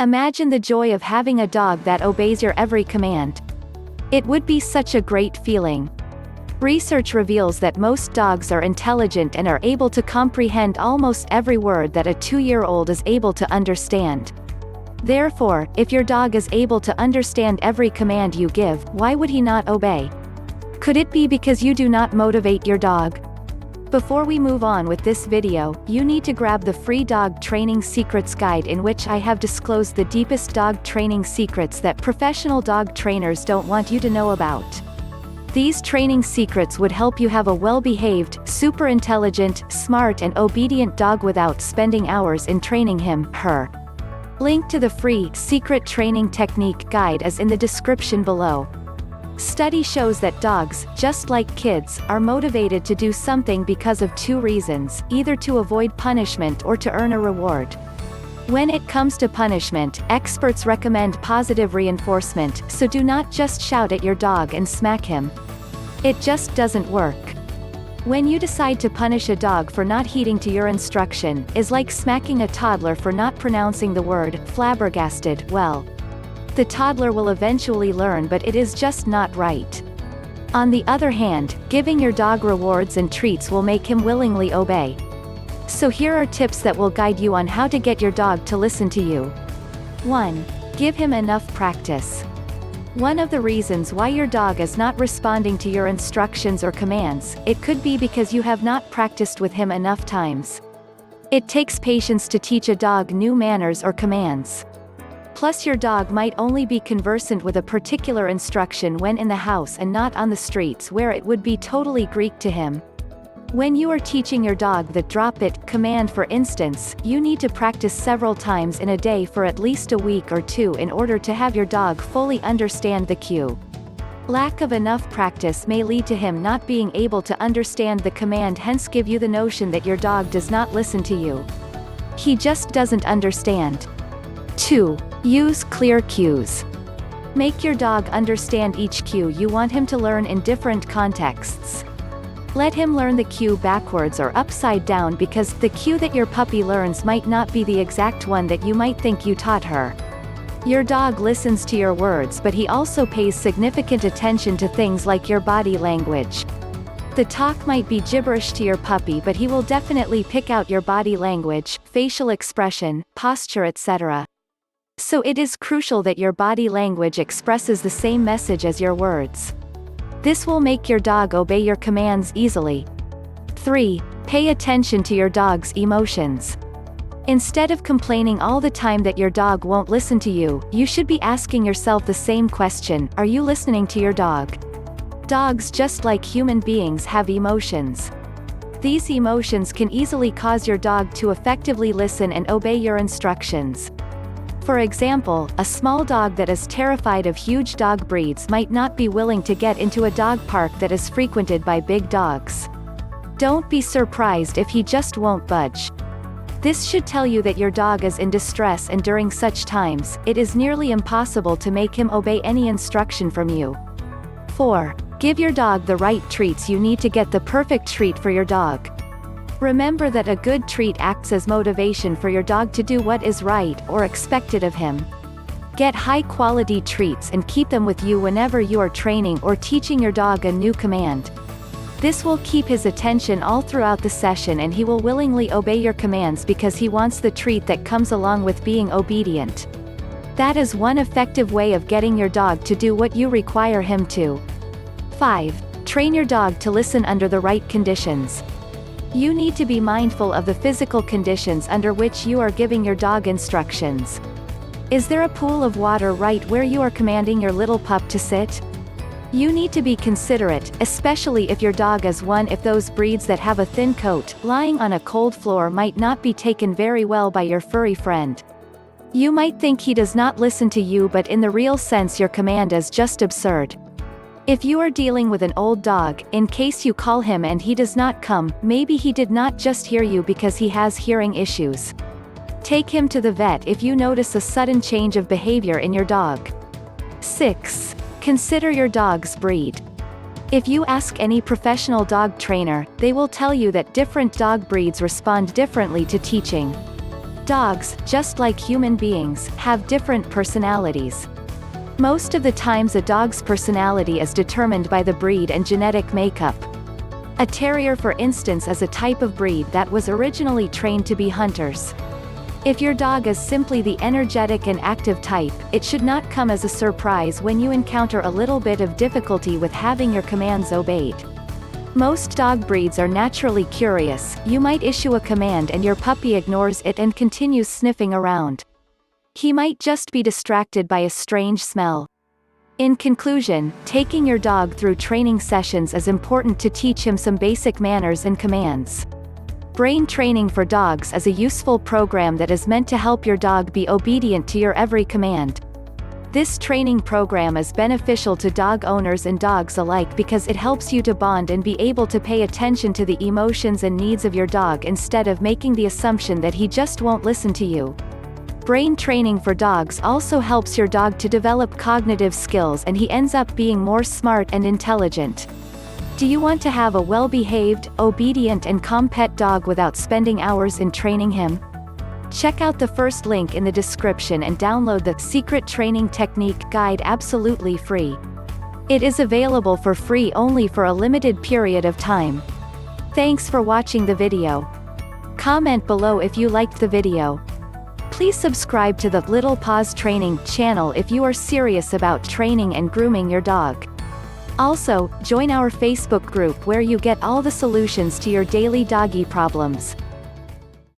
Imagine the joy of having a dog that obeys your every command. It would be such a great feeling. Research reveals that most dogs are intelligent and are able to comprehend almost every word that a 2-year-old is able to understand. Therefore, if your dog is able to understand every command you give, why would he not obey? Could it be because you do not motivate your dog? Before we move on with this video, you need to grab the free Dog Training Secrets Guide, in which I have disclosed the deepest dog training secrets that professional dog trainers don't want you to know about. These training secrets would help you have a well-behaved, super intelligent, smart and obedient dog without spending hours in training him/her. Link to the free Secret Training Technique Guide is in the description below. Study shows that dogs, just like kids, are motivated to do something because of 2 reasons, either to avoid punishment or to earn a reward. When it comes to punishment, experts recommend positive reinforcement, so do not just shout at your dog and smack him. It just doesn't work. When you decide to punish a dog for not heeding to your instruction, is like smacking a toddler for not pronouncing the word flabbergasted well. The toddler will eventually learn, but it is just not right. On the other hand, giving your dog rewards and treats will make him willingly obey. So here are tips that will guide you on how to get your dog to listen to you. 1. Give him enough practice. One of the reasons why your dog is not responding to your instructions or commands, it could be because you have not practiced with him enough times. It takes patience to teach a dog new manners or commands. Plus, your dog might only be conversant with a particular instruction when in the house and not on the streets, where it would be totally Greek to him. When you are teaching your dog the drop it command, for instance, you need to practice several times in a day for at least a week or 2 in order to have your dog fully understand the cue. Lack of enough practice may lead to him not being able to understand the command, hence give you the notion that your dog does not listen to you. He just doesn't understand. 2. Use clear cues. Make your dog understand each cue you want him to learn in different contexts. Let him learn the cue backwards or upside down, because the cue that your puppy learns might not be the exact one that you might think you taught her. Your dog listens to your words, but he also pays significant attention to things like your body language. The talk might be gibberish to your puppy, but he will definitely pick out your body language, facial expression, posture, etc. So it is crucial that your body language expresses the same message as your words. This will make your dog obey your commands easily. 3. Pay attention to your dog's emotions. Instead of complaining all the time that your dog won't listen to you, you should be asking yourself the same question: are you listening to your dog? Dogs, just like human beings, have emotions. These emotions can easily cause your dog to effectively listen and obey your instructions. For example, a small dog that is terrified of huge dog breeds might not be willing to get into a dog park that is frequented by big dogs. Don't be surprised if he just won't budge. This should tell you that your dog is in distress, and during such times, it is nearly impossible to make him obey any instruction from you. 4. Give your dog the right treats. You need to get the perfect treat for your dog. Remember that a good treat acts as motivation for your dog to do what is right or expected of him. Get high-quality treats and keep them with you whenever you are training or teaching your dog a new command. This will keep his attention all throughout the session, and he will willingly obey your commands because he wants the treat that comes along with being obedient. That is one effective way of getting your dog to do what you require him to. 5. Train your dog to listen under the right conditions. You need to be mindful of the physical conditions under which you are giving your dog instructions. Is there a pool of water right where you are commanding your little pup to sit? You need to be considerate, especially if your dog is one of those breeds that have a thin coat. Lying on a cold floor might not be taken very well by your furry friend. You might think he does not listen to you, but in the real sense your command is just absurd. If you are dealing with an old dog, in case you call him and he does not come, maybe he did not just hear you because he has hearing issues. Take him to the vet if you notice a sudden change of behavior in your dog. 6. Consider your dog's breed. If you ask any professional dog trainer, they will tell you that different dog breeds respond differently to teaching. Dogs, just like human beings, have different personalities. Most of the times a dog's personality is determined by the breed and genetic makeup. A terrier, for instance, is a type of breed that was originally trained to be hunters. If your dog is simply the energetic and active type, it should not come as a surprise when you encounter a little bit of difficulty with having your commands obeyed. Most dog breeds are naturally curious. You might issue a command and your puppy ignores it and continues sniffing around. He might just be distracted by a strange smell. In conclusion, taking your dog through training sessions is important to teach him some basic manners and commands. Brain Training for Dogs is a useful program that is meant to help your dog be obedient to your every command. This training program is beneficial to dog owners and dogs alike because it helps you to bond and be able to pay attention to the emotions and needs of your dog instead of making the assumption that he just won't listen to you. Brain Training for Dogs also helps your dog to develop cognitive skills and he ends up being more smart and intelligent. Do you want to have a well-behaved, obedient and calm pet dog without spending hours in training him? Check out the first link in the description and download the Secret Training Technique Guide absolutely free. It is available for free only for a limited period of time. Thanks for watching the video. Comment below if you liked the video. Please subscribe to the Little Paws Training channel if you are serious about training and grooming your dog. Also, join our Facebook group where you get all the solutions to your daily doggy problems.